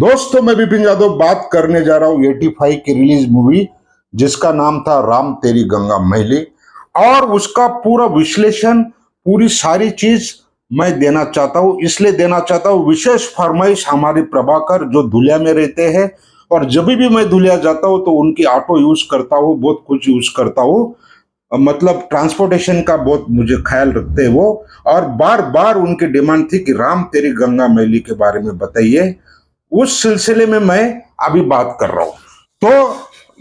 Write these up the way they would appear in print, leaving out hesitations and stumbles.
दोस्तों, मैं विपिन यादव बात करने जा रहा हूँ 85 की रिलीज मूवी जिसका नाम था राम तेरी गंगा मैली। और उसका पूरा विश्लेषण, पूरी सारी चीज मैं देना चाहता हूँ। इसलिए देना चाहता हूँ, विशेष फरमाइश हमारे प्रभाकर जो धुलिया में रहते हैं, और जब भी मैं धुलिया जाता हूँ तो उनकी ऑटो यूज करता हूँ, बहुत कुछ यूज करता हूँ। मतलब ट्रांसपोर्टेशन का बहुत मुझे ख्याल रखते हैं वो। और बार बार उनकी डिमांड थी कि राम तेरी गंगा मैली के बारे में बताइए। उस सिलसिले में मैं अभी बात कर रहा हूं। तो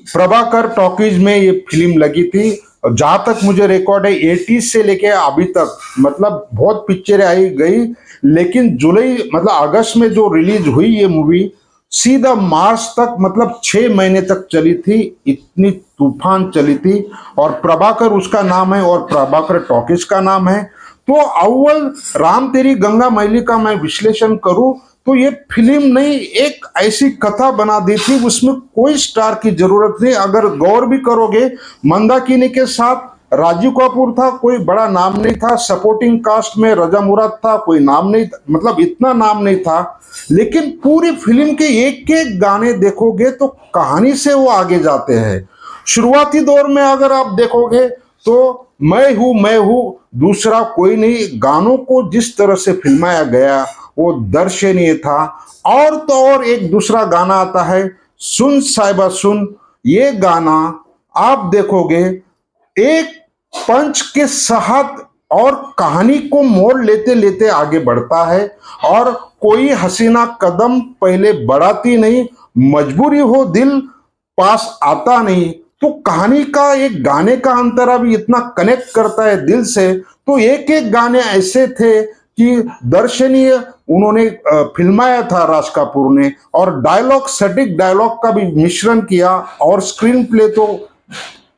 प्रभाकर टॉकीज में ये फिल्म लगी थी। जहां तक मुझे रिकॉर्ड है 80 से लेके अभी तक मतलब बहुत पिक्चरें आई गई, लेकिन जुलाई मतलब अगस्त में जो रिलीज हुई ये मूवी, सीधा मार्च तक मतलब 6 महीने तक चली थी। इतनी तूफान चली थी। और प्रभाकर उसका नाम है और प्रभाकर टॉकीज का नाम है। तो अव्वल राम तेरी गंगा मैली का मैं विश्लेषण करूं तो ये फिल्म नहीं, एक ऐसी कथा बना दी थी, उसमें कोई स्टार की जरूरत नहीं। अगर गौर भी करोगे, मंदाकिनी के साथ राजीव कपूर था, कोई बड़ा नाम नहीं था। सपोर्टिंग कास्ट में रजा मुराद था, कोई नाम नहीं था, मतलब इतना नाम नहीं था। लेकिन पूरी फिल्म के एक एक गाने देखोगे तो कहानी से वो आगे जाते हैं। शुरुआती दौर में अगर आप देखोगे तो मैं हूं दूसरा कोई नहीं, गानों को जिस तरह से फिल्माया गया वो दर्शनीय था। और तो और एक दूसरा गाना आता है, सुन साहिबा सुन। ये गाना आप देखोगे एक पंच के साथ और कहानी को मोड़ लेते लेते आगे बढ़ता है। और कोई हसीना कदम पहले बढ़ाती नहीं, मजबूरी हो दिल पास आता नहीं। तो कहानी का एक गाने का अंतरा भी इतना कनेक्ट करता है दिल से। तो एक एक गाने ऐसे थे कि दर्शनीय उन्होंने फिल्माया था राज कपूर ने। और डायलॉग, सटीक डायलॉग का भी मिश्रण किया। और स्क्रीन प्ले तो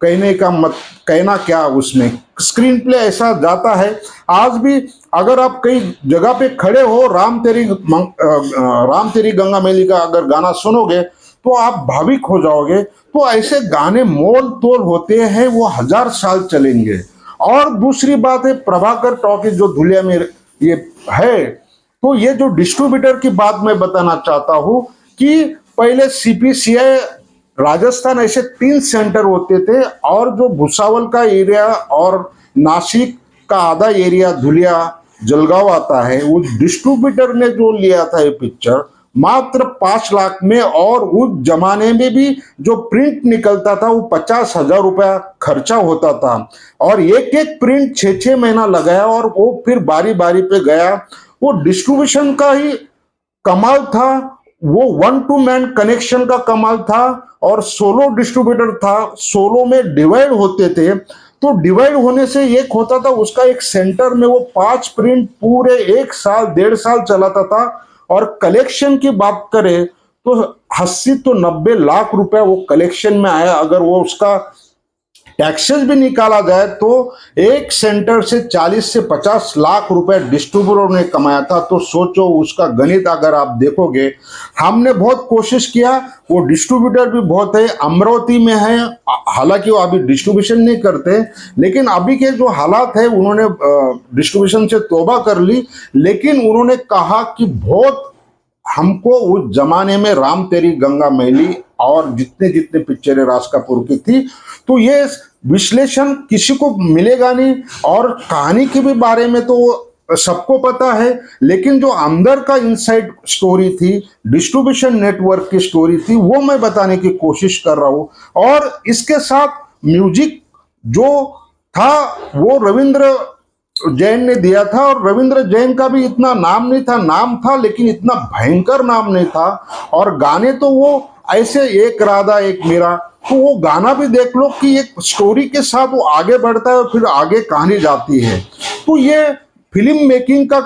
कहना क्या, उसमें स्क्रीन प्ले ऐसा जाता है। आज भी अगर आप कई जगह पे खड़े हो, राम तेरी गंगा मैली का अगर गाना सुनोगे तो आप भाविक हो जाओगे। तो ऐसे गाने मोल तोल होते हैं, वो 1000 साल चलेंगे। और दूसरी बात है, प्रभाकर टॉकीज जो धुलिया में ये है, तो ये जो डिस्ट्रीब्यूटर की बात मैं बताना चाहता हूं कि पहले सीपीसीआई राजस्थान ऐसे 3 सेंटर होते थे। और जो भुसावल का एरिया और नासिक का आधा एरिया धुलिया जलगांव आता है, उस डिस्ट्रीब्यूटर ने जो लिया था ये पिक्चर मात्र 5 लाख में। और उस जमाने में भी जो प्रिंट निकलता था वो 50,000 रुपया खर्चा होता था। और एक एक प्रिंट 6 महीना लगाया और वो फिर बारी बारी पे गया। वो डिस्ट्रीब्यूशन का ही कमाल था, वो 1 to मैन कनेक्शन का कमाल था। और सोलो डिस्ट्रीब्यूटर था, सोलो में डिवाइड होते थे। तो डिवाइड होने से एक होता था, उसका एक सेंटर में वो 5 प्रिंट पूरे 1 साल 1.5 साल चलाता था। और कलेक्शन की बात करें तो 80 to 90 लाख रुपया वो कलेक्शन में आया। अगर वो उसका टैक्सेस भी निकाला जाए तो एक सेंटर से 40 से 50 लाख रुपए डिस्ट्रीब्यूटर ने कमाया था। तो सोचो उसका गणित अगर आप देखोगे। हमने बहुत कोशिश किया, वो डिस्ट्रीब्यूटर भी बहुत है, अमरावती में है। हालांकि वो अभी डिस्ट्रीब्यूशन नहीं करते, लेकिन अभी के जो हालात है उन्होंने डिस्ट्रीब्यूशन से तौबा कर ली। लेकिन उन्होंने कहा कि बहुत हमको उस जमाने में राम तेरी गंगा मैली और जितने जितने पिक्चरें राज कपूर की थी, तो ये विश्लेषण किसी को मिलेगा नहीं। और कहानी के भी बारे में तो सबको पता है, लेकिन जो अंदर का इनसाइड स्टोरी थी, डिस्ट्रीब्यूशन नेटवर्क की स्टोरी थी, वो मैं बताने की कोशिश कर रहा हूं। और इसके साथ म्यूजिक जो था वो रविंद्र जैन ने दिया था। और रविंद्र जैन का भी इतना नाम नहीं था, नाम था लेकिन इतना भयंकर नाम नहीं था। और गाने तो वो ऐसे, एक राधा एक मेरा, तो वो गाना भी देख लो कि एक स्टोरी के साथ वो आगे बढ़ता है और फिर आगे कहानी जाती है। तो ये फिल्म मेकिंग का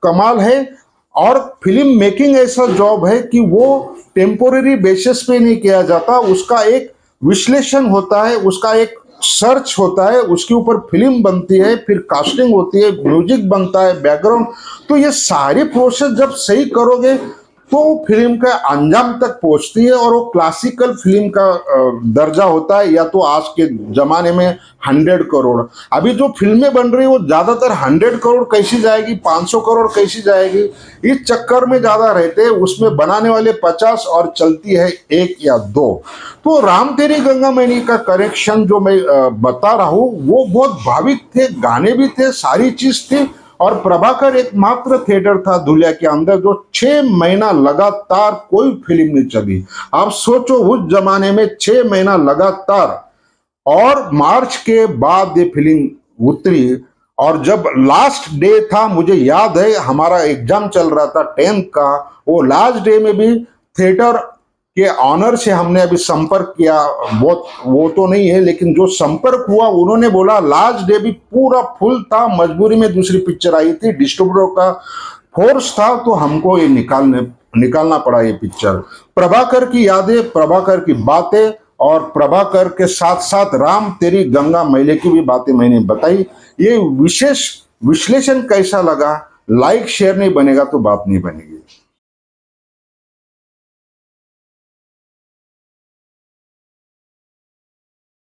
कमाल है। और फिल्म मेकिंग ऐसा जॉब है कि वो टेम्पोररी बेसिस पे नहीं किया जाता, उसका एक विश्लेषण होता है, उसका एक सर्च होता है, उसके ऊपर फिल्म बनती है, फिर कास्टिंग होती है, म्यूजिक बनता है, बैकग्राउंड। तो ये सारी प्रोसेस जब सही करोगे तो फिल्म का अंजाम तक पहुंचती है और वो क्लासिकल फिल्म का दर्जा होता है, या तो आज के जमाने में 100 करोड़। अभी जो फिल्में बन रही है वो ज्यादातर 100 करोड़ कैसी जाएगी, 500 करोड़ कैसी जाएगी, इस चक्कर में ज्यादा रहते हैं। उसमें बनाने वाले 50 और चलती है 1 या 2। तो राम तेरी गंगा मैली का करेक्शन जो मैं बता रहा हूं वो बहुत भाविक थे, गाने भी थे, सारी चीज थी। और प्रभाकर एकमात्र थिएटर था धुलिया के अंदर जो 6 महीना लगातार कोई फिल्म नहीं चली। आप सोचो उस जमाने में 6 महीना लगातार, और मार्च के बाद ये फिल्म उतरी। और जब लास्ट डे था, मुझे याद है हमारा एग्जाम चल रहा था 10th का, वो लास्ट डे में भी थिएटर के ऑनर से हमने अभी संपर्क किया। वो तो नहीं है, लेकिन जो संपर्क हुआ उन्होंने बोला लास्ट डे भी पूरा फुल था, मजबूरी में दूसरी पिक्चर आई थी, डिस्ट्रीब्यूटर का फोर्स था, तो हमको ये निकालना पड़ा ये पिक्चर। प्रभाकर की यादें, प्रभाकर की बातें, और प्रभाकर के साथ साथ राम तेरी गंगा मैली की भी बातें मैंने बताई। ये विशेष विश्लेषण कैसा लगा? लाइक शेयर नहीं बनेगा तो बात नहीं बनेगी।